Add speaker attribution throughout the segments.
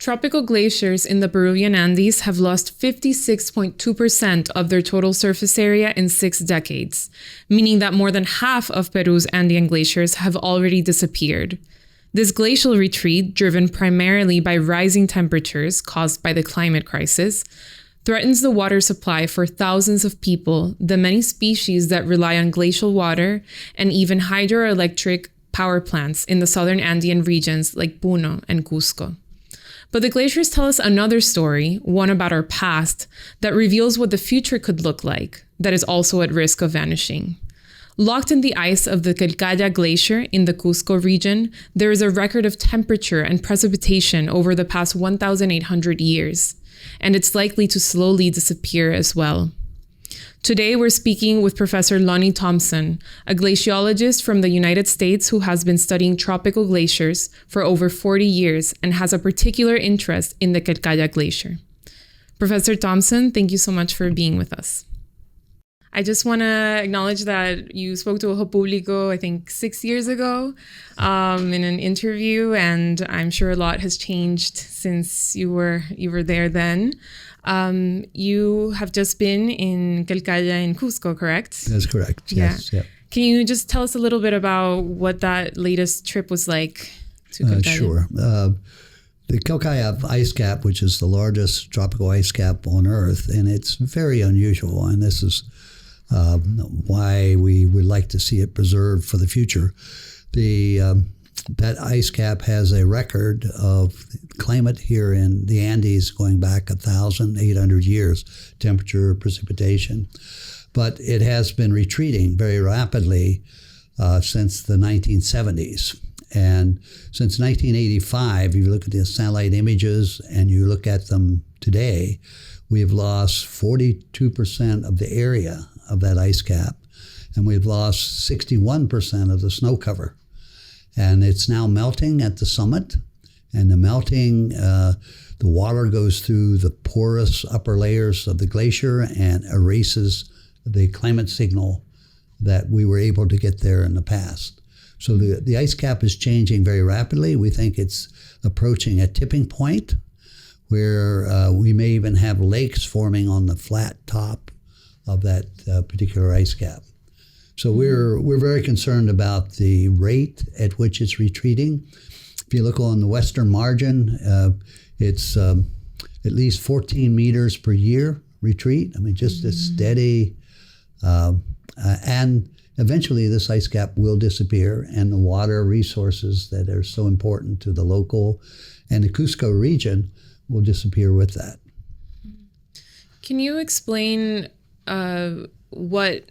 Speaker 1: Tropical glaciers in the Peruvian Andes have lost 56.2% of their total surface area in 6 decades, meaning that more than half of Peru's Andean glaciers have already disappeared. This glacial retreat, driven primarily by rising temperatures caused by the climate crisis, threatens the water supply for thousands of people, the many species that rely on glacial water, and even hydroelectric power plants in the southern Andean regions like Puno and Cusco. But the glaciers tell us another story, one about our past, that reveals what the future could look like, that is also at risk of vanishing. Locked in the ice of the Quelccaya glacier in the Cusco region, there is a record of temperature and precipitation over the past 1,800 years, and it's likely to slowly disappear as well. Today, we're speaking with Professor Lonnie Thompson, a glaciologist from the United States who has been studying tropical glaciers for over 40 years and has a particular interest in the Quelccaya glacier. Professor Thompson, thank you so much for being with us. I just want to acknowledge that you spoke to OjoPúblico, I think 6 years ago, in an interview, and I'm sure a lot has changed since you were there then. You have just been in Quelccaya in Cusco, correct?
Speaker 2: That's correct. Yes.
Speaker 1: Yeah. Can you just tell us a little bit about what that latest trip was like to Quelccaya?
Speaker 2: Sure. The Quelccaya ice cap, which is the largest tropical ice cap on Earth, and it's very unusual, and this is why we would like to see it preserved for the future. That ice cap has a record of climate here in the Andes going back 1,800 years, temperature, precipitation. But it has been retreating very rapidly since the 1970s. And since 1985, if you look at the satellite images and you look at them today, we have lost 42% of the area of that ice cap, and we've lost 61% of the snow cover. And it's now melting at the summit, and the melting, the water goes through the porous upper layers of the glacier and erases the climate signal that we were able to get there in the past. So the ice cap is changing very rapidly. We think it's approaching a tipping point where we may even have lakes forming on the flat top of that particular ice cap. So we're very concerned about the rate at which it's retreating. If you look on the western margin, it's at least 14 meters per year retreat. I mean, just a steady, and eventually this ice cap will disappear, and the water resources that are so important to the local and the Cusco region will disappear with that.
Speaker 1: Can you explain what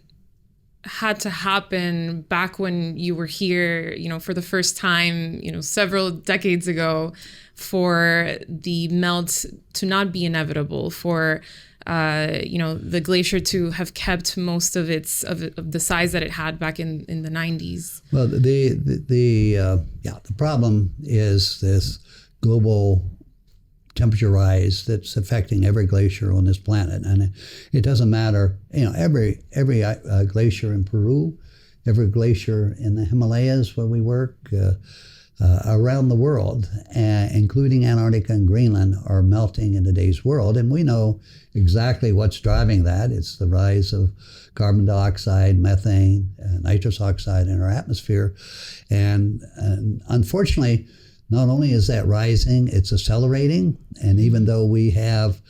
Speaker 1: had to happen back when you were here, for the first time, several decades ago, for the melt to not be inevitable, for the glacier to have kept most of of the size that it had back in the 90s? Well,
Speaker 2: the problem is this global temperature rise that's affecting every glacier on this planet, and it doesn't matter. Every glacier in Peru, every glacier in the Himalayas where we work, around the world, including Antarctica and Greenland, are melting in today's world, and we know exactly what's driving that. It's the rise of carbon dioxide, methane, nitrous oxide in our atmosphere, and unfortunately, not only is that rising, it's accelerating. And even though we have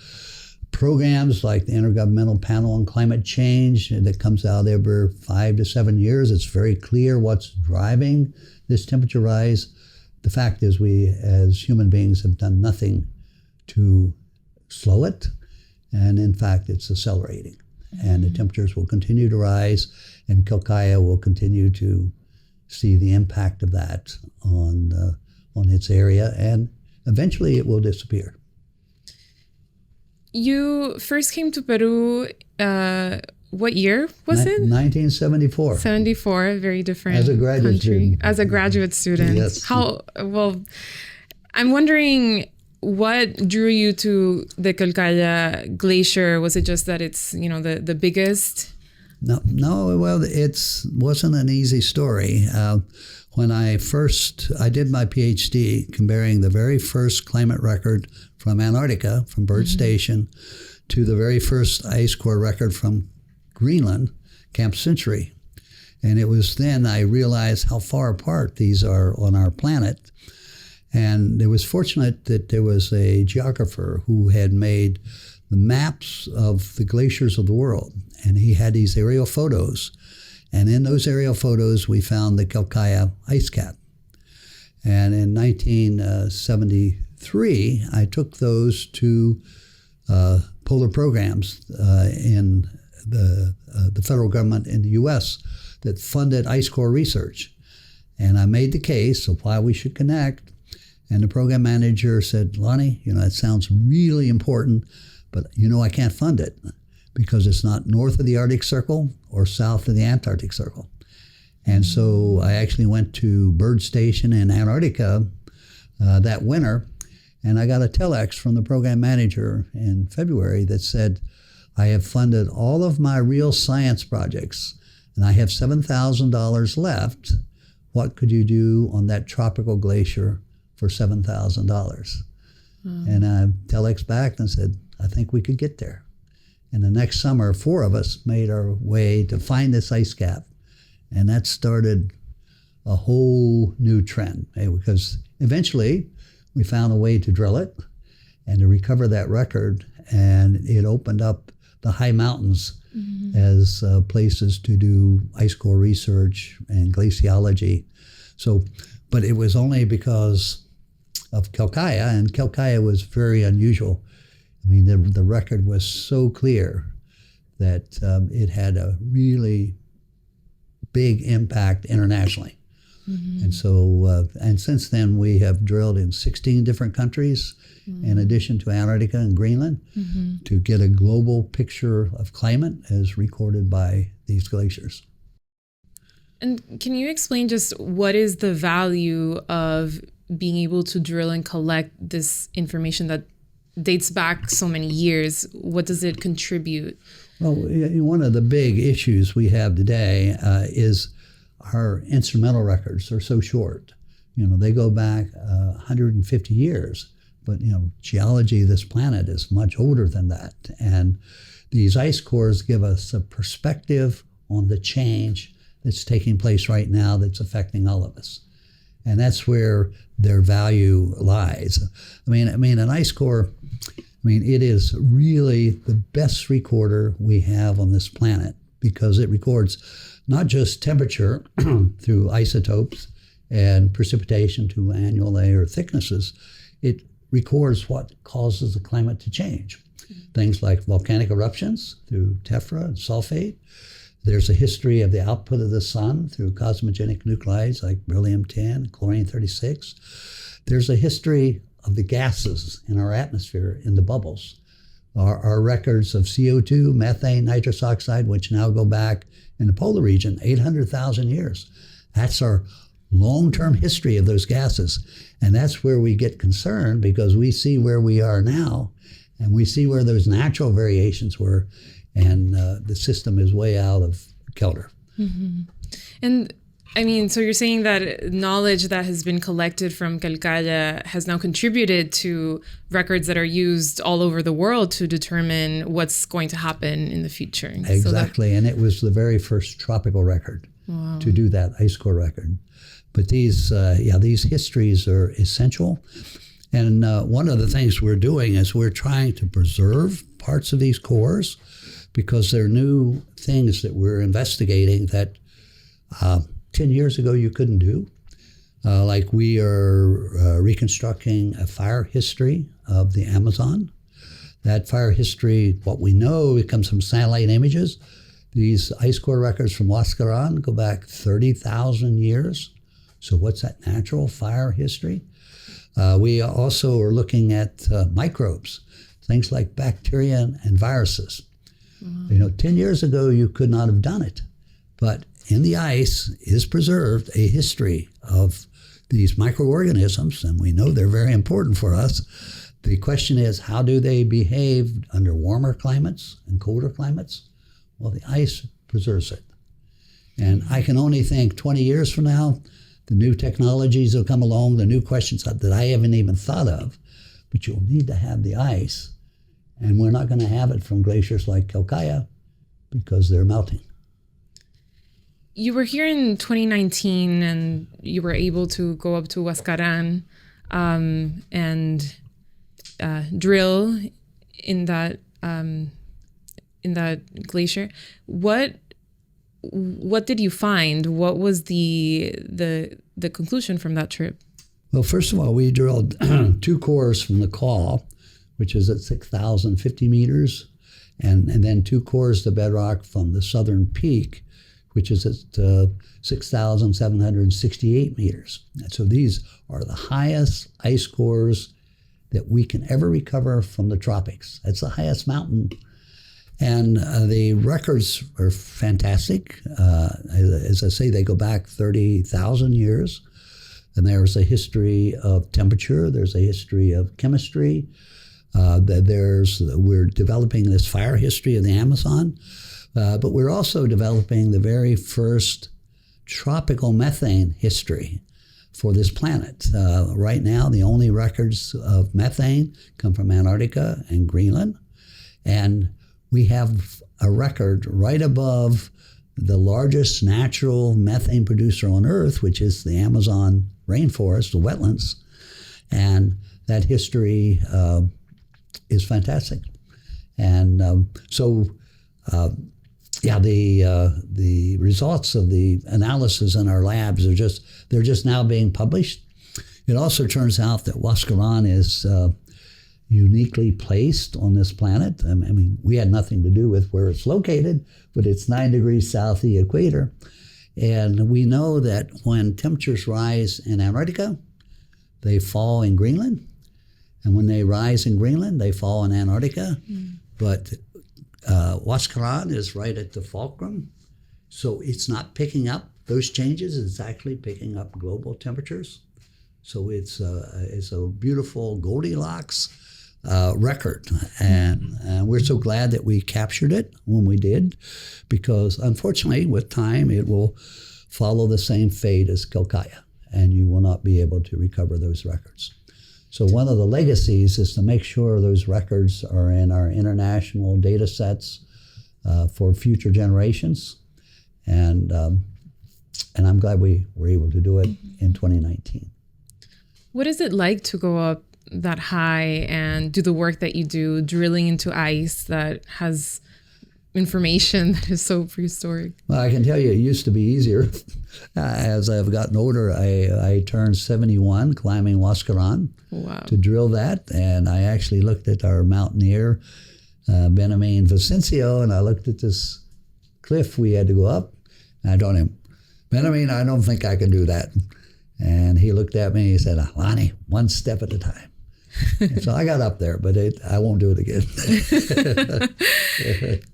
Speaker 2: programs like the Intergovernmental Panel on Climate Change that comes out every 5 to 7 years, it's very clear what's driving this temperature rise. The fact is we, as human beings, have done nothing to slow it. And in fact, it's accelerating. And the temperatures will continue to rise, and Quelccaya will continue to see the impact of that on its area, and eventually it will disappear.
Speaker 1: You first came to Peru, what year was it?
Speaker 2: 1974.
Speaker 1: 74, very different
Speaker 2: as a graduate
Speaker 1: country.
Speaker 2: Student.
Speaker 1: As a graduate student.
Speaker 2: Yes.
Speaker 1: I'm wondering what drew you to the Quelccaya glacier. Was it just that it's, the biggest
Speaker 2: No. Well, it wasn't an easy story. When I did my PhD comparing the very first climate record from Antarctica, from Bird Station, to the very first ice core record from Greenland, Camp Century. And it was then I realized how far apart these are on our planet. And it was fortunate that there was a geographer who had made the maps of the glaciers of the world. And he had these aerial photos. And in those aerial photos, we found the Quelccaya ice cap. And in 1973, I took those to polar programs in the federal government in the U.S. that funded ice core research. And I made the case of why we should connect. And the program manager said, Lonnie, it sounds really important, but I can't fund it because it's not north of the Arctic Circle or south of the Antarctic Circle. And so I actually went to Bird Station in Antarctica that winter, and I got a telex from the program manager in February that said, I have funded all of my real science projects, and I have $7,000 left. What could you do on that tropical glacier for $7,000? And I telex back and said, I think we could get there. And the next summer, 4 of us made our way to find this ice cap. And that started a whole new trend, because eventually we found a way to drill it and to recover that record. And it opened up the high mountains as places to do ice core research and glaciology. But it was only because of Quelccaya, and Quelccaya was very unusual. I mean, the record was so clear that it had a really big impact internationally. And so, and since then, we have drilled in 16 different countries, in addition to Antarctica and Greenland, to get a global picture of climate as recorded by these glaciers.
Speaker 1: And can you explain just what is the value of being able to drill and collect this information that dates back so many years? What does it contribute?
Speaker 2: Well, one of the big issues we have today is our instrumental records are so short. They go back 150 years, but geology of this planet is much older than that. And these ice cores give us a perspective on the change that's taking place right now that's affecting all of us. And that's where their value lies. I mean, an ice core, it is really the best recorder we have on this planet, because it records not just temperature through isotopes and precipitation to annual layer thicknesses. It records what causes the climate to change. Things like volcanic eruptions through tephra and sulfate. There's a history of the output of the sun through cosmogenic nuclides like beryllium-10, chlorine-36. There's a history of the gases in our atmosphere in the bubbles. Our records of CO2, methane, nitrous oxide, which now go back in the polar region 800,000 years. That's our long-term history of those gases. And that's where we get concerned, because we see where we are now, and we see where those natural variations were, and the system is way out of kilter.
Speaker 1: And so you're saying that knowledge that has been collected from Quelccaya has now contributed to records that are used all over the world to determine what's going to happen in the future.
Speaker 2: Exactly, and it was the very first tropical record to do that ice core record. But these histories are essential. And one of the things we're doing is we're trying to preserve parts of these cores, because there are new things that we're investigating that 10 years ago you couldn't do. Like we are reconstructing a fire history of the Amazon. That fire history, what we know, it comes from satellite images. These ice core records from Huascarán go back 30,000 years. So what's that natural fire history? We also are looking at microbes, things like bacteria and viruses. 10 years ago, you could not have done it. But in the ice is preserved a history of these microorganisms, and we know they're very important for us. The question is, how do they behave under warmer climates and colder climates? Well, the ice preserves it. And I can only think 20 years from now, the new technologies will come along, the new questions that I haven't even thought of, but you'll need to have the ice. And we're not going to have it from glaciers like Quelccaya because they're melting.
Speaker 1: You were here in 2019 and you were able to go up to Huascarán and drill in that glacier. What did you find? What was the conclusion from that trip?
Speaker 2: Well, first of all, we drilled 2 cores from the col, which is at 6,050 meters, and then 2 cores to bedrock from the southern peak, which is at 6,768 meters. And so these are the highest ice cores that we can ever recover from the tropics. That's the highest mountain. And the records are fantastic. As I say, they go back 30,000 years. And there's a history of temperature. There's a history of chemistry. We're developing this fire history of the Amazon. But we're also developing the very first tropical methane history for this planet. Right now, the only records of methane come from Antarctica and Greenland. And we have a record right above the largest natural methane producer on Earth, which is the Amazon rainforest, the wetlands. And that history is fantastic. And the results of the analysis in our labs they're just now being published. It also turns out that Huascarán is uniquely placed on this planet. I mean, we had nothing to do with where it's located, but it's 9 degrees south of the equator. And we know that when temperatures rise in Antarctica, they fall in Greenland. And when they rise in Greenland, they fall in Antarctica. But Huascarán is right at the fulcrum, so it's not picking up those changes. It's actually picking up global temperatures. So it's a beautiful Goldilocks record, and we're so glad that we captured it when we did, because unfortunately, with time, it will follow the same fate as Quelccaya, and you will not be able to recover those records. So one of the legacies is to make sure those records are in our international data sets for future generations. And I'm glad we were able to do it in 2019.
Speaker 1: What is it like to go up that high and do the work that you do, drilling into ice that has information that is so prehistoric?
Speaker 2: Well, I can tell you it used to be easier. As I've gotten older, I turned 71 climbing Huascarán to drill that. And I actually looked at our mountaineer, Benjamin Vicencio, and I looked at this cliff we had to go up. And I told him, Benjamin, I don't think I can do that. And he looked at me and he said, Lonnie, one step at a time. And so I got up there, but I won't do it again.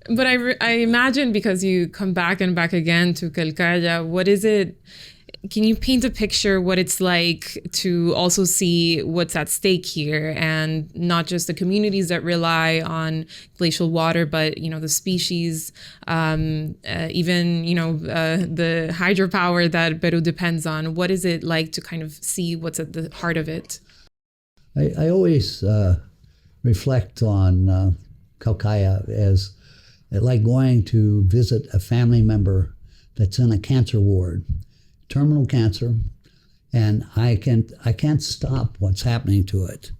Speaker 1: But I imagine, because you come back and back again to Quelccaya, what is it? Can you paint a picture what it's like to also see what's at stake here, and not just the communities that rely on glacial water, but the species, even the hydropower that Peru depends on. What is it like to kind of see what's at the heart of it?
Speaker 2: I always reflect on Quelccaya as like going to visit a family member that's in a cancer ward, terminal cancer, and I can't stop what's happening to it,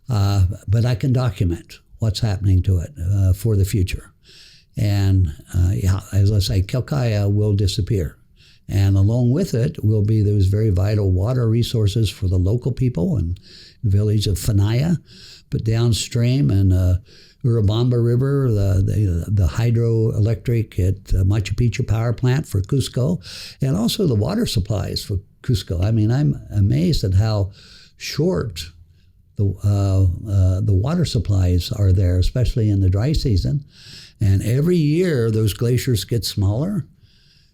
Speaker 2: but I can document what's happening to it for the future. And as I say, Quelccaya will disappear. And along with it will be those very vital water resources for the local people and the village of Fanaya. But downstream in Urubamba River, the hydroelectric at Machu Picchu power plant for Cusco, and also the water supplies for Cusco. I mean, I'm amazed at how short the water supplies are there, especially in the dry season. And every year, those glaciers get smaller.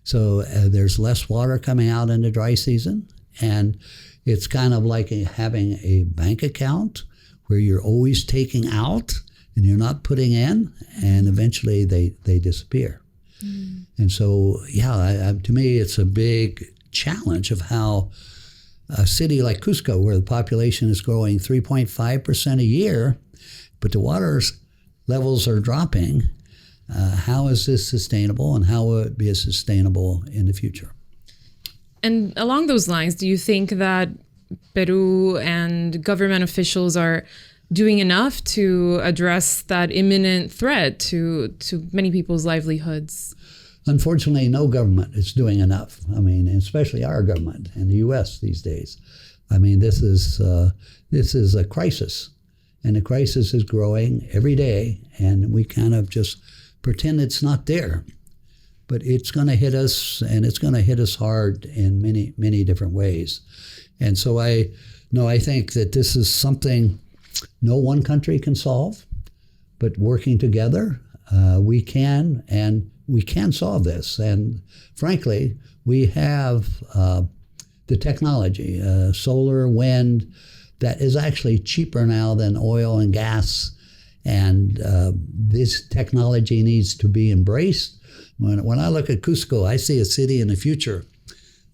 Speaker 2: So there's less water coming out in the dry season. And it's kind of like having a bank account where you're always taking out and you're not putting in, and eventually they disappear. And so, to me, it's a big challenge of how a city like Cusco, where the population is growing 3.5% a year, but the water levels are dropping, how is this sustainable, and how will it be sustainable in the future?
Speaker 1: And along those lines, do you think that Peru and government officials are doing enough to address that imminent threat to many people's livelihoods?
Speaker 2: Unfortunately, no government is doing enough. I mean, especially our government in the U.S. these days. I mean, this is a crisis, and the crisis is growing every day, and we kind of just pretend it's not there. But it's going to hit us, and it's going to hit us hard in many, many different ways. And so I think that this is something no one country can solve, but working together, we can solve this. And frankly, we have the technology, solar, wind, that is actually cheaper now than oil and gas. And this technology needs to be embraced. When I look at Cusco, I see a city in the future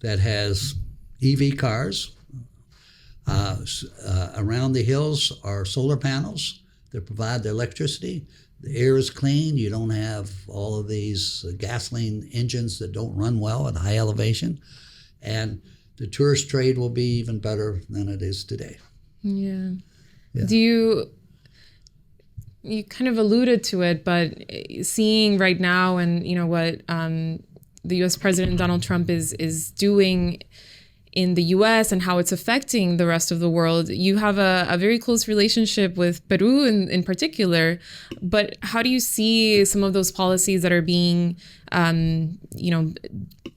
Speaker 2: that has EV cars. Around the hills are solar panels that provide the electricity. The air is clean. You don't have all of these gasoline engines that don't run well at high elevation. And the tourist trade will be even better than it is today.
Speaker 1: Yeah. Do you kind of alluded to it, but seeing right now and what the U.S. President Donald Trump is doing in the U.S. and how it's affecting the rest of the world, you have a very close relationship with Peru in particular. But how do you see some of those policies that are being,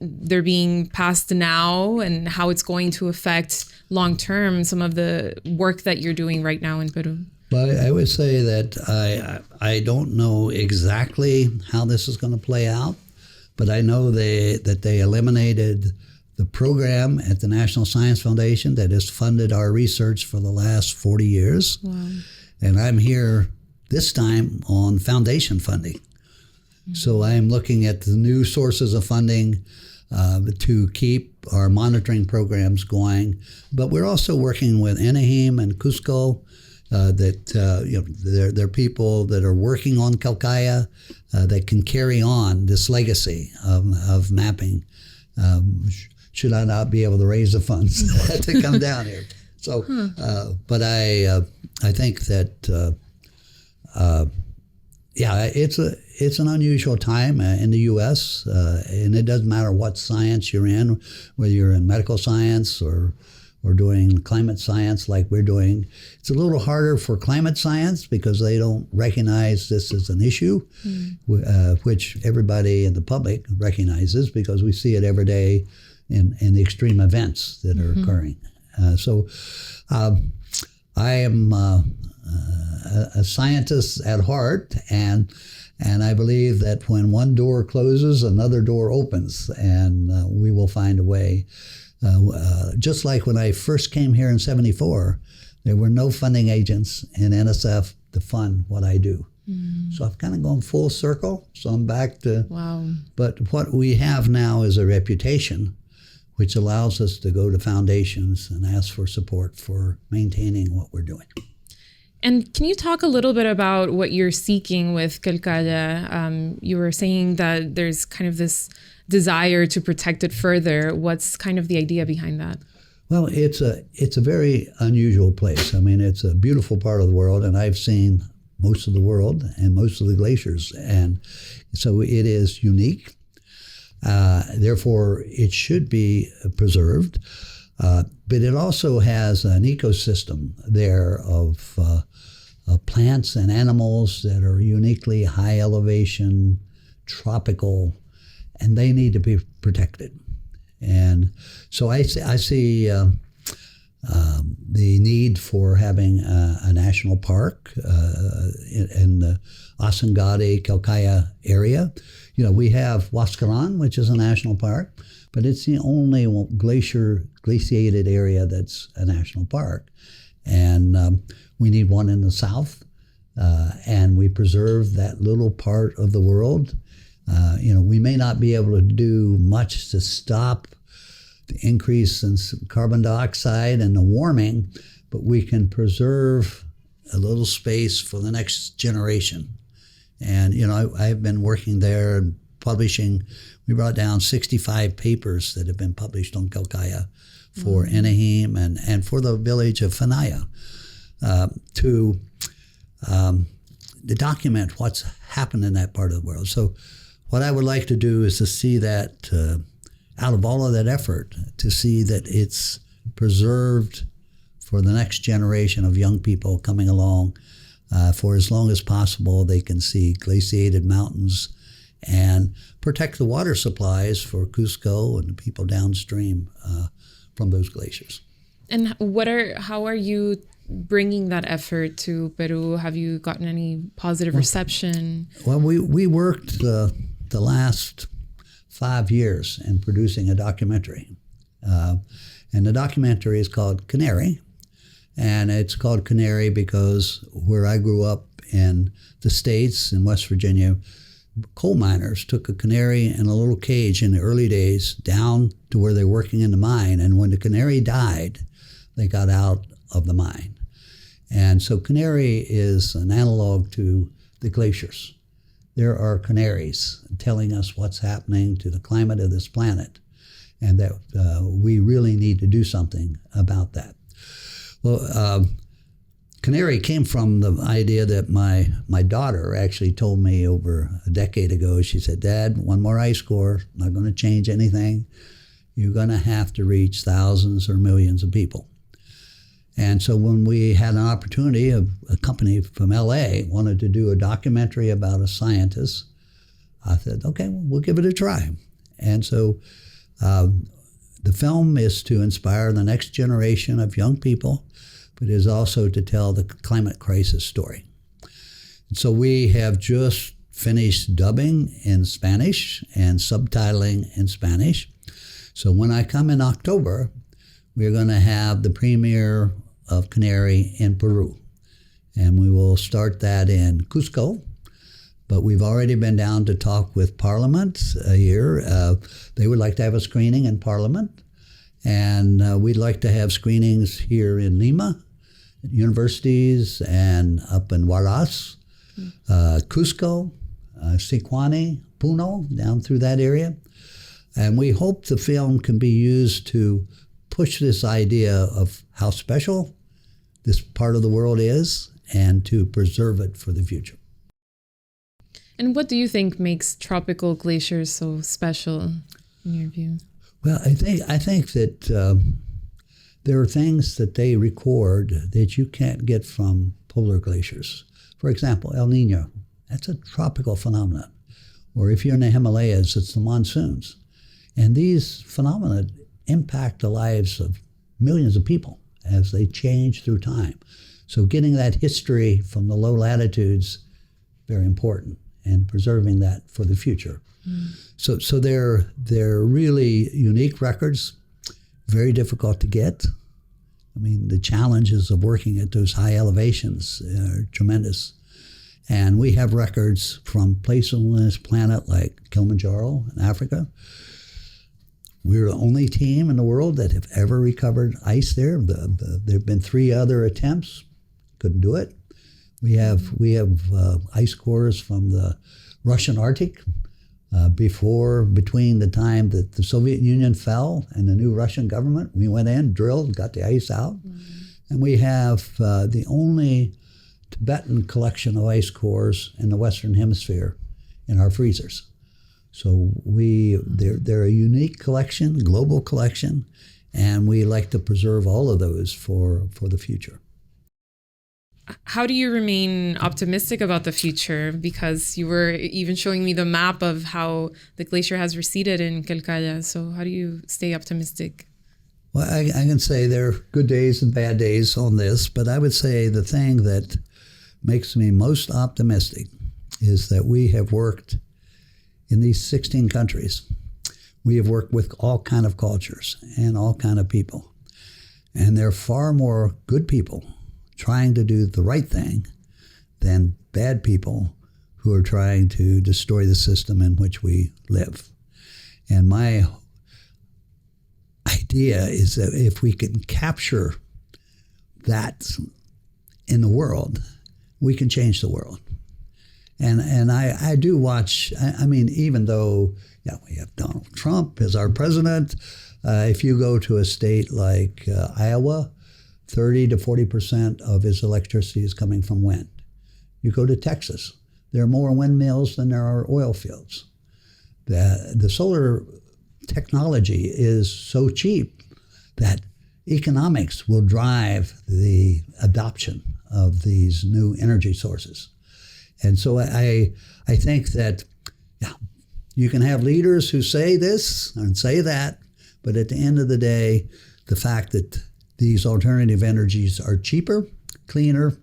Speaker 1: they're being passed now, and how it's going to affect long term some of the work that you're doing right now in Peru?
Speaker 2: Well, I would say that I don't know exactly how this is going to play out, but I know that they eliminated the program at the National Science Foundation that has funded our research for the last 40 years. Wow. And I'm here this time on foundation funding. Mm-hmm. So I'm looking at the new sources of funding to keep our monitoring programs going. But we're also working with Anaheim and Cusco. They're people that are working on Quelccaya that can carry on this legacy of mapping. Should I not be able to raise the funds to come down here? So, but I think that it's an unusual time in the U.S. And it doesn't matter what science you're in, whether you're in medical science or doing climate science like we're doing. It's a little harder for climate science because they don't recognize this as an issue, which everybody in the public recognizes because we see it every day in the extreme events that are occurring. So I am a scientist at heart, and I believe that when one door closes, another door opens, and we will find a way. Just like when I first came here in '74, there were no funding agents in NSF to fund what I do. So I've kind of gone full circle. So I'm back to, But what we have now is a reputation, which allows us to go to foundations and ask for support for maintaining what we're doing.
Speaker 1: And can you talk a little bit about what you're seeking with Quelccaya? You were saying that there's kind of this desire to protect it further. What's kind of the idea behind that?
Speaker 2: Well, it's a very unusual place. I mean, it's a beautiful part of the world, and I've seen most of the world and most of the glaciers, and so it is unique. Therefore, it should be preserved. But it also has an ecosystem there of plants and animals that are uniquely high elevation, tropical, and they need to be protected. And so I see the need for having a national park in the Asangati, Quelccaya area. You know, we have Huascarán, which is a national park, but it's the only glaciated area that's a national park. And we need one in the south, and we preserve that little part of the world. We may not be able to do much to stop the increase in carbon dioxide and the warming, but we can preserve a little space for the next generation. And, I've been working there and publishing. We brought down 65 papers that have been published on Quelccaya for Enahim and for the village of Fanaya to document what's happened in that part of the world. So what I would like to do is to see that out of all of that effort, to see that it's preserved for the next generation of young people coming along. For as long as possible, they can see glaciated mountains and protect the water supplies for Cusco and the people downstream from those glaciers.
Speaker 1: And how are you bringing that effort to Peru? Have you gotten any positive reception?
Speaker 2: Well, we worked the last 5 years in producing a documentary. And the documentary is called Canary. And it's called Canary because where I grew up in the States, in West Virginia, coal miners took a canary in a little cage in the early days down to where they were working in the mine. And when the canary died, they got out of the mine. And so canary is an analog to the glaciers. There are canaries telling us what's happening to the climate of this planet, and that we really need to do something about that. Well, Canary came from the idea that my daughter actually told me over a decade ago. She said, "Dad, one more ice core, not going to change anything. You're going to have to reach thousands or millions of people." And so when we had an opportunity, a company from LA wanted to do a documentary about a scientist, I said, okay, well, we'll give it a try. And so the film is to inspire the next generation of young people, but is also to tell the climate crisis story. And so we have just finished dubbing in Spanish and subtitling in Spanish. So when I come in October, we're going to have the premiere of Canary in Peru. And we will start that in Cusco. But we've already been down to talk with Parliament here. They would like to have a screening in Parliament. And we'd like to have screenings here in Lima, universities, and up in Huaraz, Cusco, Sicuani, Puno, down through that area. And we hope the film can be used to push this idea of how special this part of the world is and to preserve it for the future.
Speaker 1: And what do you think makes tropical glaciers so special in your view?
Speaker 2: Well, I think that there are things that they record that you can't get from polar glaciers. For example, El Nino, that's a tropical phenomenon. Or if you're in the Himalayas, it's the monsoons. And these phenomena impact the lives of millions of people as they change through time. So getting that history from the low latitudes, very important, and preserving that for the future. So they're really unique records, very difficult to get. I mean, the challenges of working at those high elevations are tremendous. And we have records from places on this planet like Kilimanjaro in Africa. We're the only team in the world that have ever recovered ice there. There have been 3 other attempts, couldn't do it. We have ice cores from the Russian Arctic between the time that the Soviet Union fell and the new Russian government. We went in, drilled, got the ice out. And we have the only Tibetan collection of ice cores in the Western Hemisphere in our freezers. So they're a unique collection, global collection, and we like to preserve all of those for the future.
Speaker 1: How do you remain optimistic about the future? Because you were even showing me the map of how the glacier has receded in Quelccaya. So how do you stay optimistic?
Speaker 2: Well, I can say there are good days and bad days on this, but I would say the thing that makes me most optimistic is that we have worked in these 16 countries. We have worked with all kind of cultures and all kind of people. And there are far more good people trying to do the right thing than bad people who are trying to destroy the system in which we live. And my idea is that if we can capture that in the world, we can change the world. And I do watch, I mean, even though we have Donald Trump as our president, if you go to a state like Iowa, 30 to 40% of its electricity is coming from wind. You go to Texas, there are more windmills than there are oil fields. The solar technology is so cheap that economics will drive the adoption of these new energy sources. And so I think that you can have leaders who say this and say that, but at the end of the day, the fact that these alternative energies are cheaper, cleaner,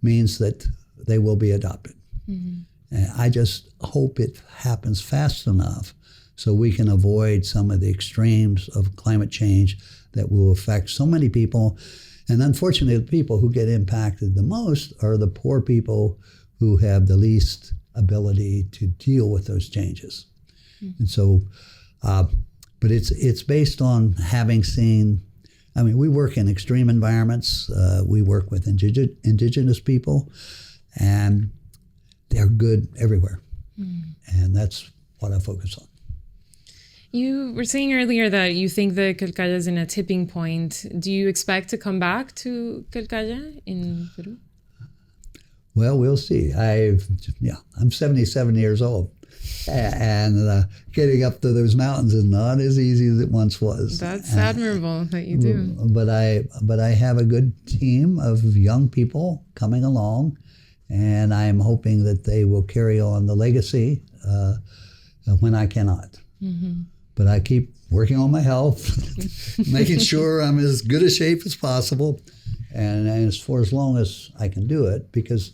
Speaker 2: means that they will be adopted. Mm-hmm. And I just hope it happens fast enough so we can avoid some of the extremes of climate change that will affect so many people. And unfortunately, the people who get impacted the most are the poor people who have the least ability to deal with those changes. Mm-hmm. And so, but it's based on having seen, I mean, we work in extreme environments. We work with indigenous people, and they're good everywhere. Mm. And that's what I focus on.
Speaker 1: You were saying earlier that you think the Quelccaya is in a tipping point. Do you expect to come back to Quelccaya in Peru?
Speaker 2: Well, we'll see. I'm 77 years old, and getting up to those mountains is not as easy as it once was.
Speaker 1: That's admirable that you do.
Speaker 2: But I have a good team of young people coming along, and I'm hoping that they will carry on the legacy when I cannot. Mm-hmm. But I keep working on my health, making sure I'm as good a shape as possible, and for as long as I can do it, because,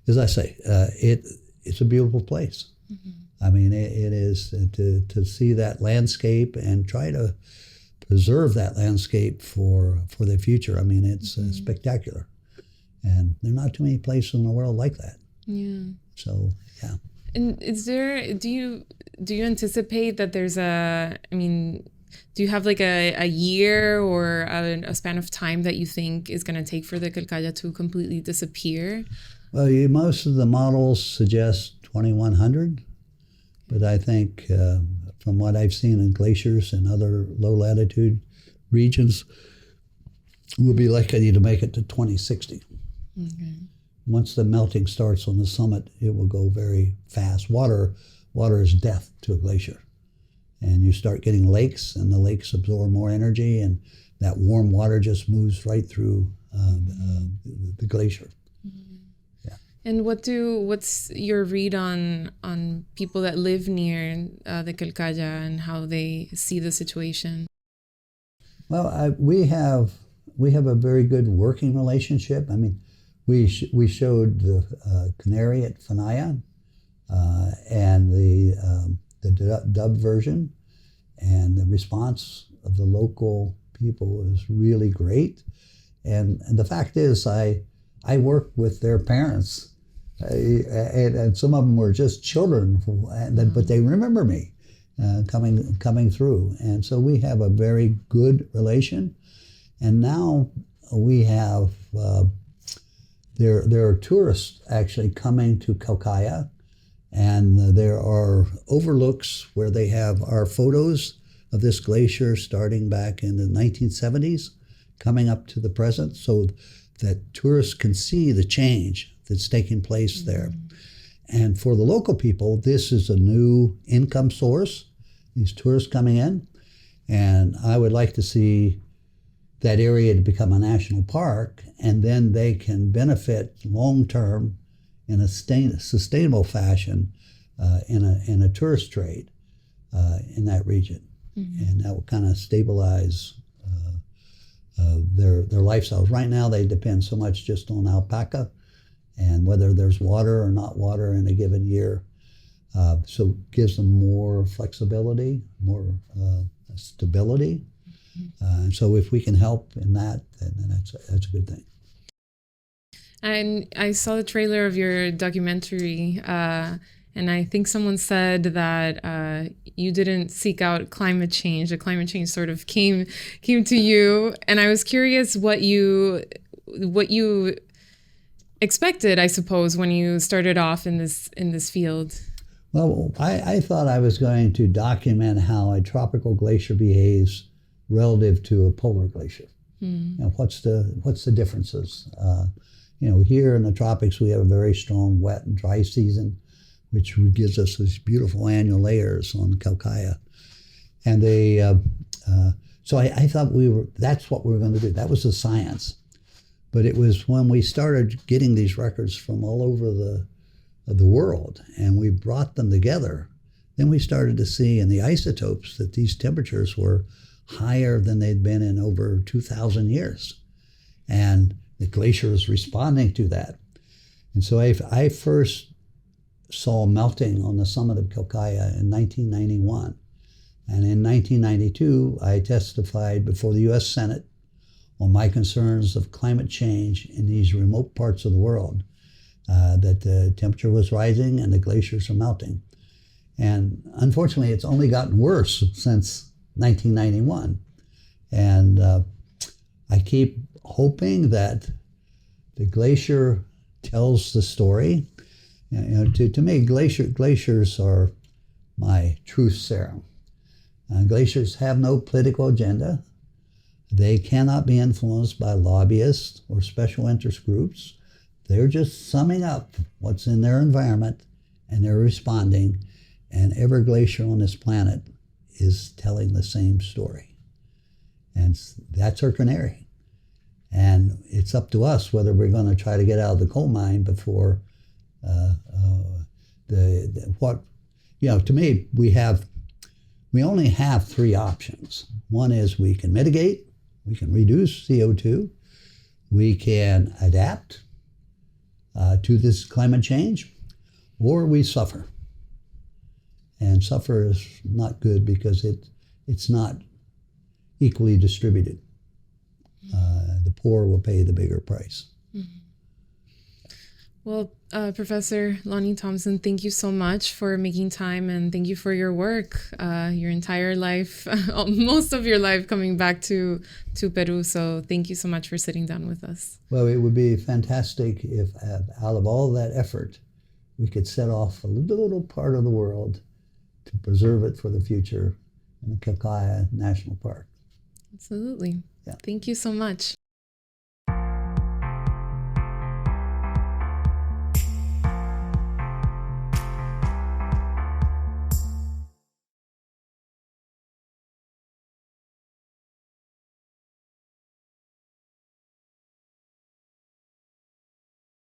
Speaker 2: as I say, it's a beautiful place. Mm-hmm. I mean, it is to see that landscape and try to preserve that landscape for the future. I mean, it's spectacular, and there are not too many places in the world like that. Yeah. So, yeah.
Speaker 1: And do you anticipate that there's do you have like a year or a span of time that you think is going to take for the Quelccaya to completely disappear?
Speaker 2: Well, most of the models suggest 2100, but I think from what I've seen in glaciers and other low latitude regions, we'll be likely to make it to 2060. Okay. Once the melting starts on the summit, it will go very fast. Water is death to a glacier. And you start getting lakes, and the lakes absorb more energy, and that warm water just moves right through the glacier. Mm-hmm. Yeah.
Speaker 1: And what's your read on people that live near the Quelccaya and how they see the situation?
Speaker 2: Well, we have a very good working relationship. I mean, we showed the canary at Fanaya and the dub version, and the response of the local people is really great. And the fact is, I work with their parents, and some of them were just children, but they remember me coming through. And so we have a very good relation. And now we have there are tourists actually coming to Quelccaya, and there are overlooks where they have our photos of this glacier starting back in the 1970s, coming up to the present, so that tourists can see the change that's taking place there. And for the local people, this is a new income source, these tourists coming in, and I would like to see that area to become a national park, and then they can benefit long-term in a sustainable fashion in a tourist trade in that region. Mm-hmm. And that will kind of stabilize their lifestyles. Right now they depend so much just on alpaca and whether there's water or not water in a given year. So it gives them more flexibility, more stability. So if we can help in that, then that's a good thing.
Speaker 1: And I saw the trailer of your documentary, and I think someone said that you didn't seek out climate change. The climate change sort of came to you. And I was curious what you expected, I suppose, when you started off in this field.
Speaker 2: Well, I thought I was going to document how a tropical glacier behaves relative to a polar glacier. You know, what's the differences? Here in the tropics, we have a very strong wet and dry season, which gives us these beautiful annual layers on Quelccaya. And so I thought that's what we were going to do. That was the science. But it was when we started getting these records from all over the world, and we brought them together, then we started to see in the isotopes that these temperatures were higher than they'd been in over 2,000 years. And the glacier is responding to that. And so I first saw melting on the summit of Quelccaya in 1991. And in 1992, I testified before the U.S. Senate on my concerns of climate change in these remote parts of the world, that the temperature was rising and the glaciers are melting. And unfortunately, it's only gotten worse since 1991. And I keep hoping that the glacier tells the story. To me, glaciers are my truth serum. Glaciers have no political agenda. They cannot be influenced by lobbyists or special interest groups. They're just summing up what's in their environment, and they're responding. And every glacier on this planet is telling the same story. And that's our canary. And it's up to us whether we're going to try to get out of the coal mine before to me, we only have three options. One is we can mitigate, we can reduce CO2, we can adapt to this climate change, or we suffer. And suffer is not good because it's not equally distributed. The poor will pay the bigger price.
Speaker 1: Mm-hmm. Well, Professor Lonnie Thompson, thank you so much for making time, and thank you for your work, your entire life, most of your life coming back to Peru. So thank you so much for sitting down with us.
Speaker 2: Well, it would be fantastic if out of all that effort, we could set off a little part of the world to preserve it for the future in the Quelccaya National Park.
Speaker 1: Absolutely. Yeah. Thank you so much.